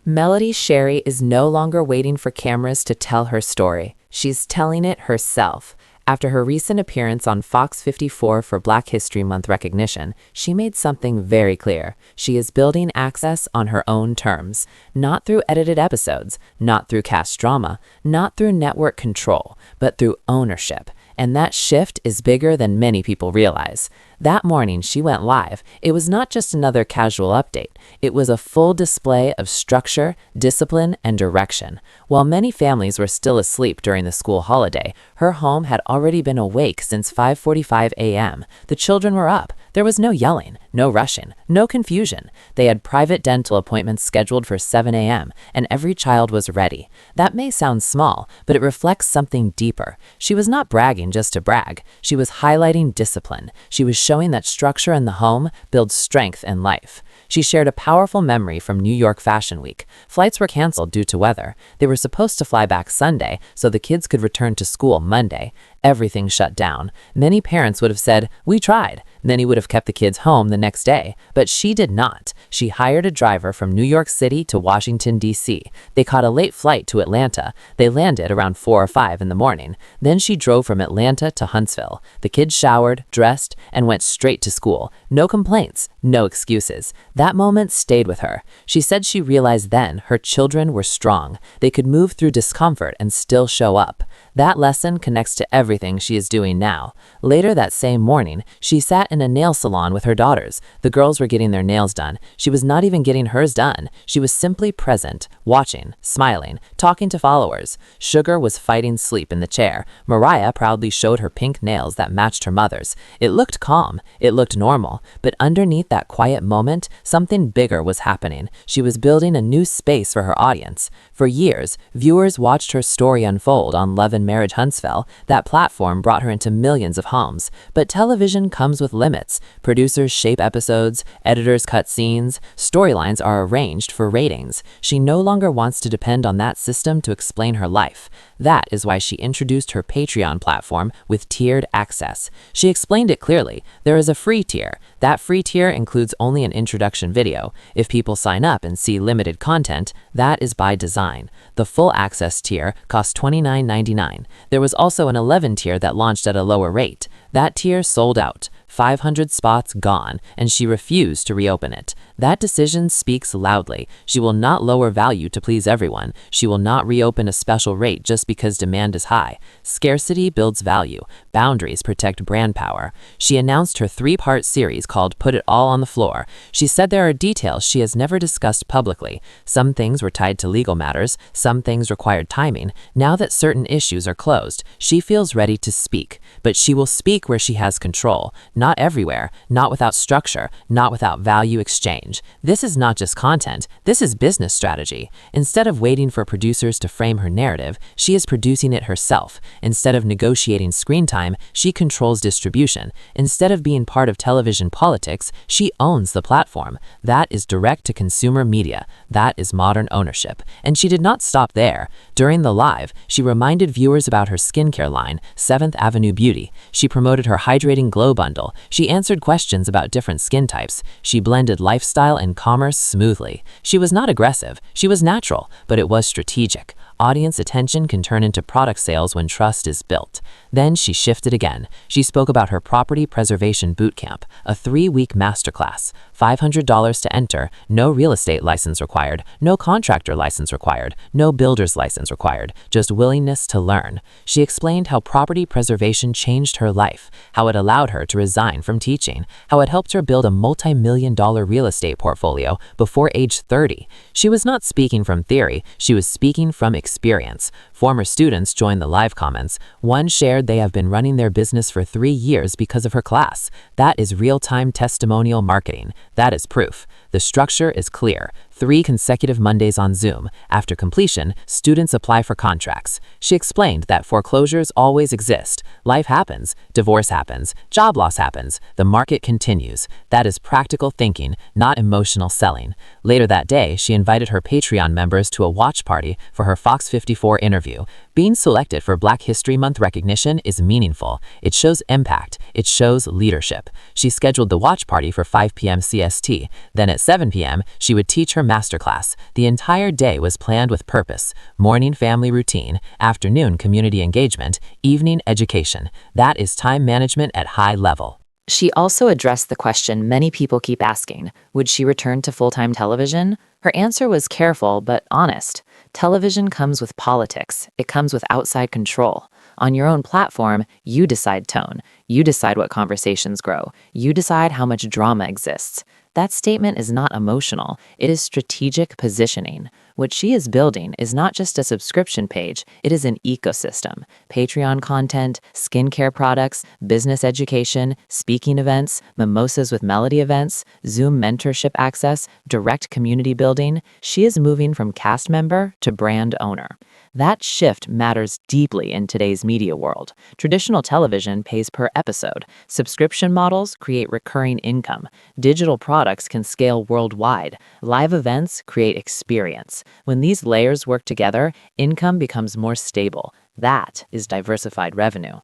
Melody Shari is no longer waiting for cameras to tell her story. She's telling it herself. After her recent appearance on Fox 54 for Black History Month recognition, she made something very clear. She is building access on her own terms, not through edited episodes, not through cast drama, not through network control, but through ownership. And that shift is bigger than many people realize. That morning, she went live. It was not just another casual update. It was a full display of structure, discipline, and direction. While many families were still asleep during the school holiday, her home had already been awake since 5:45 a.m. The children were up. There was no yelling, no rushing, no confusion. They had private dental appointments scheduled for 7 a.m., and every child was ready. That may sound small, but it reflects something deeper. She was not bragging just to brag. She was highlighting discipline. She was showing that structure in the home builds strength in life. She shared a powerful memory from New York Fashion Week. Flights were canceled due to weather. They were supposed to fly back Sunday so the kids could return to school Monday. Everything shut down. Many parents would have said, "We tried." Many would have kept the kids home the next day, but she did not. She hired a driver from New York City to Washington, D.C. They caught a late flight to Atlanta. They landed around 4 or 5 in the morning. Then she drove from Atlanta to Huntsville. The kids showered, dressed, and went straight to school. No complaints, no excuses. That moment stayed with her. She said she realized then her children were strong. They could move through discomfort and still show up. That lesson connects to everything she is doing now. Later that same morning, she sat in a nail salon with her daughters. The girls were getting their nails done. She was not even getting hers done. She was simply present, watching, smiling, talking to followers. Sugar was fighting sleep in the chair. Mariah proudly showed her pink nails that matched her mother's. It looked calm. It looked normal. But underneath that quiet moment, something bigger was happening. She was building a new space for her audience. For years, viewers watched her story unfold on Love and Marriage Huntsville. That platform brought her into millions of homes. But television comes with limits. Producers shape episodes, editors cut scenes, storylines are arranged for ratings. She no longer wants to depend on that system to explain her life. That is why she introduced her Patreon platform with tiered access. She explained it clearly. There is a free tier. That free tier includes only an introduction video. If people sign up and see limited content, that is by design. The full access tier costs $29.99. There was also an 11 tier that launched at a lower rate. That tier sold out. 500 spots gone, and she refused to reopen it. That decision speaks loudly. She will not lower value to please everyone. She will not reopen a special rate just because demand is high. Scarcity builds value. Boundaries protect brand power. She announced her 3-part series called Put It All on the Floor. She said there are details she has never discussed publicly. Some things were tied to legal matters. Some things required timing. Now that certain issues are closed, she feels ready to speak. But she will speak where she has control. Not everywhere, not without structure, not without value exchange. This is not just content, this is business strategy. Instead of waiting for producers to frame her narrative, she is producing it herself. Instead of negotiating screen time, she controls distribution. Instead of being part of television politics, she owns the platform. That is direct-to-consumer media. That is modern ownership. And she did not stop there. During the live, she reminded viewers about her skincare line, 7th Avenue Beauty. She promoted her Hydrating Glow Bundle. She answered questions about different skin types. She blended lifestyle and commerce smoothly. She was not aggressive. She was natural, but it was strategic. Audience attention can turn into product sales when trust is built. Then she shifted again. She spoke about her property preservation bootcamp, a 3-week masterclass. $500 to enter, no real estate license required, no contractor license required, no builder's license required, just willingness to learn. She explained how property preservation changed her life, how it allowed her to resign from teaching, how it helped her build a multi-million-dollar real estate portfolio before age 30. She was not speaking from theory, she was speaking from experience. Former students joined the live comments. One shared they have been running their business for 3 years because of her class. That is real-time testimonial marketing. That is proof. The structure is clear. 3 consecutive Mondays on Zoom. After completion, students apply for contracts. She explained that foreclosures always exist. Life happens. Divorce happens. Job loss happens. The market continues. That is practical thinking, not emotional selling. Later that day, she invited her Patreon members to a watch party for her Fox 54 interview. Being selected for Black History Month recognition is meaningful. It shows impact. It shows leadership. She scheduled the watch party for 5 p.m. CST. Then at 7 p.m., she would teach her masterclass. The entire day was planned with purpose. Morning family routine, afternoon community engagement, evening education. That is time management at high level. She also addressed the question many people keep asking: would she return to full-time television? Her answer was careful but honest. Television comes with politics. It comes with outside control. On your own platform, you decide tone. You decide what conversations grow. You decide how much drama exists. That statement is not emotional. It is strategic positioning. What she is building is not just a subscription page, it is an ecosystem. Patreon content, skincare products, business education, speaking events, Mimosas with Melody events, Zoom mentorship access, direct community building. She is moving from cast member to brand owner. That shift matters deeply in today's media world. Traditional television pays per episode. Subscription models create recurring income. Digital products can scale worldwide. Live events create experience. When these layers work together, income becomes more stable. That is diversified revenue.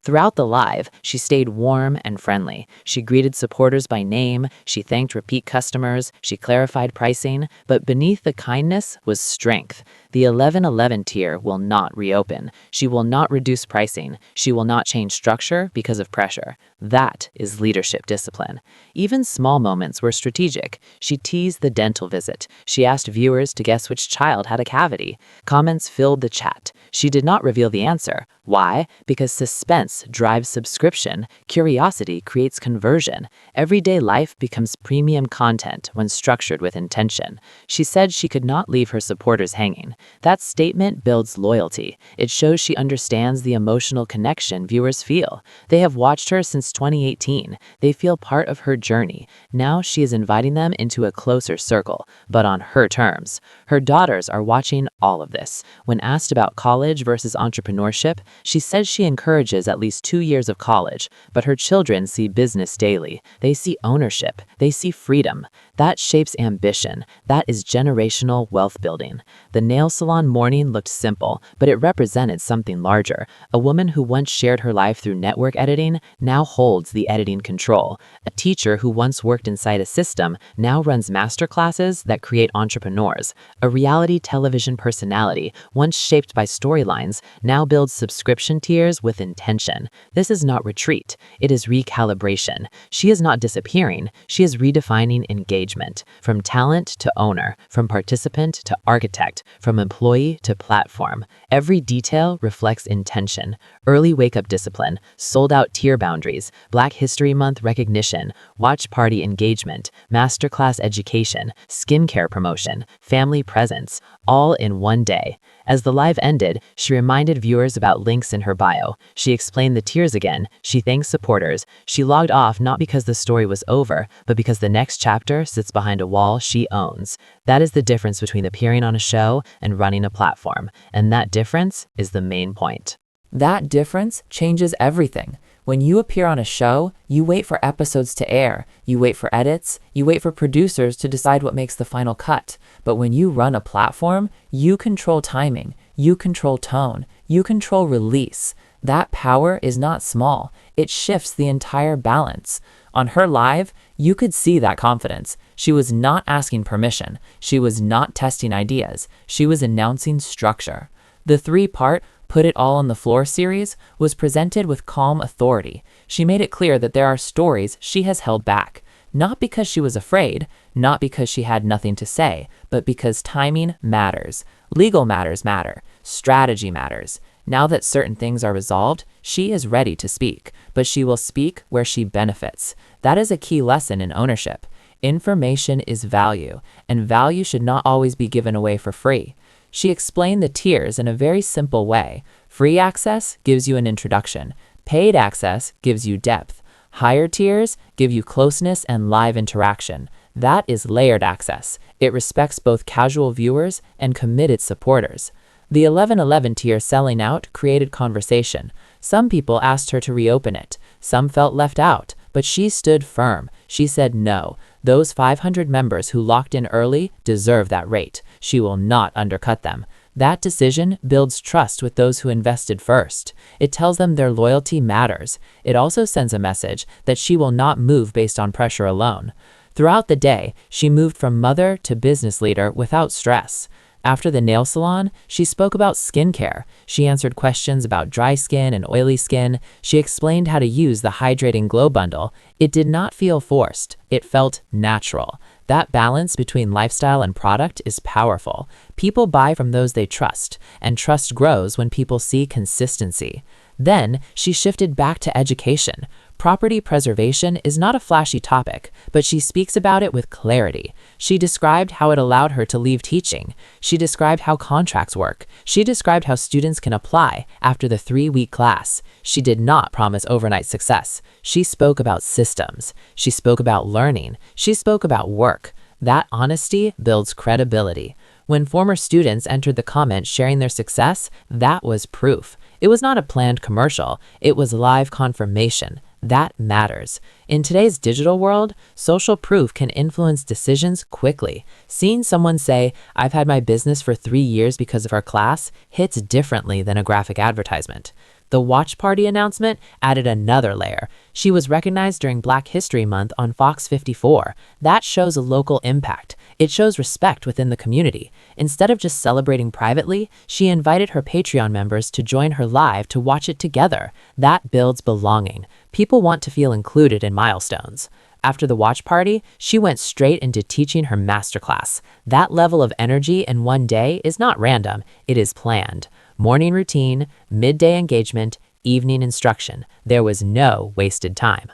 Throughout the live, she stayed warm and friendly. She greeted supporters by name, she thanked repeat customers, she clarified pricing, but beneath the kindness was strength. The 1111 tier will not reopen. She will not reduce pricing. She will not change structure because of pressure. That is leadership discipline. Even small moments were strategic. She teased the dental visit. She asked viewers to guess which child had a cavity. Comments filled the chat. She did not reveal the answer. Why? Because suspense drives subscription. Curiosity creates conversion. Everyday life becomes premium content when structured with intention. She said she could not leave her supporters hanging. That statement builds loyalty. It shows she understands the emotional connection viewers feel. They have watched her since 2018. They feel part of her journey. Now she is inviting them into a closer circle, but on her terms. Her daughters are watching all of this. When asked about college versus entrepreneurship, she says she encourages at least 2 years of college, but her children see business daily. They see ownership. They see freedom. That shapes ambition. That is generational wealth building. The nail salon morning looked simple, but it represented something larger. A woman who once shared her life through network editing now holds the editing control. A teacher who once worked inside a system now runs masterclasses that create entrepreneurs. A reality television personality, once shaped by storylines, now builds subscription tiers with intention. This is not retreat. It is recalibration. She is not disappearing. She is redefining engagement. From talent to owner, from participant to architect, from employee to platform. Every detail reflects intention. Early wake-up discipline, sold-out tier boundaries, Black History Month recognition, watch party engagement, masterclass education, skincare promotion, family presence, all in one day. As the live ended, she reminded viewers about links in her bio. She explained the tiers again. She thanked supporters. She logged off not because the story was over, but because the next chapter sits behind a wall she owns. That is the difference between appearing on a show and running a platform. And that difference is the main point. That difference changes everything. When you appear on a show, you wait for episodes to air, you wait for edits, you wait for producers to decide what makes the final cut. But when you run a platform, you control timing, you control tone, you control release. That power is not small. It shifts the entire balance. On her live, you could see that confidence. She was not asking permission. She was not testing ideas. She was announcing structure. The 3-part Put It All on the Floor series was presented with calm authority. She made it clear that there are stories she has held back, not because she was afraid, not because she had nothing to say, but because timing matters. Legal matters matter. Strategy matters. Now that certain things are resolved, she is ready to speak, but she will speak where she benefits. That is a key lesson in ownership. Information is value, and value should not always be given away for free. She explained the tiers in a very simple way. Free access gives you an introduction. Paid access gives you depth. Higher tiers give you closeness and live interaction. That is layered access. It respects both casual viewers and committed supporters. The 1111 tier selling out created conversation. Some people asked her to reopen it. Some felt left out, but she stood firm. She said no. Those 500 members who locked in early deserve that rate. She will not undercut them. That decision builds trust with those who invested first. It tells them their loyalty matters. It also sends a message that she will not move based on pressure alone. Throughout the day, she moved from mother to business leader without stress. After the nail salon, she spoke about skincare. She answered questions about dry skin and oily skin. She explained how to use the Hydrating Glow Bundle. It did not feel forced. It felt natural. That balance between lifestyle and product is powerful. People buy from those they trust, and trust grows when people see consistency. Then, she shifted back to education. Property preservation is not a flashy topic, but she speaks about it with clarity. She described how it allowed her to leave teaching. She described how contracts work. She described how students can apply after the 3-week class. She did not promise overnight success. She spoke about systems. She spoke about learning. She spoke about work. That honesty builds credibility. When former students entered the comments sharing their success, that was proof. It was not a planned commercial. It was live confirmation. That matters. In today's digital world, social proof can influence decisions quickly. Seeing someone say, "I've had my business for 3 years because of our class," hits differently than a graphic advertisement. The watch party announcement added another layer. She was recognized during Black History Month on Fox 54. That shows a local impact. It shows respect within the community. Instead of just celebrating privately, she invited her Patreon members to join her live to watch it together. That builds belonging. People want to feel included in milestones. After the watch party, she went straight into teaching her masterclass. That level of energy in one day is not random, it is planned. Morning routine, midday engagement, evening instruction. There was no wasted time.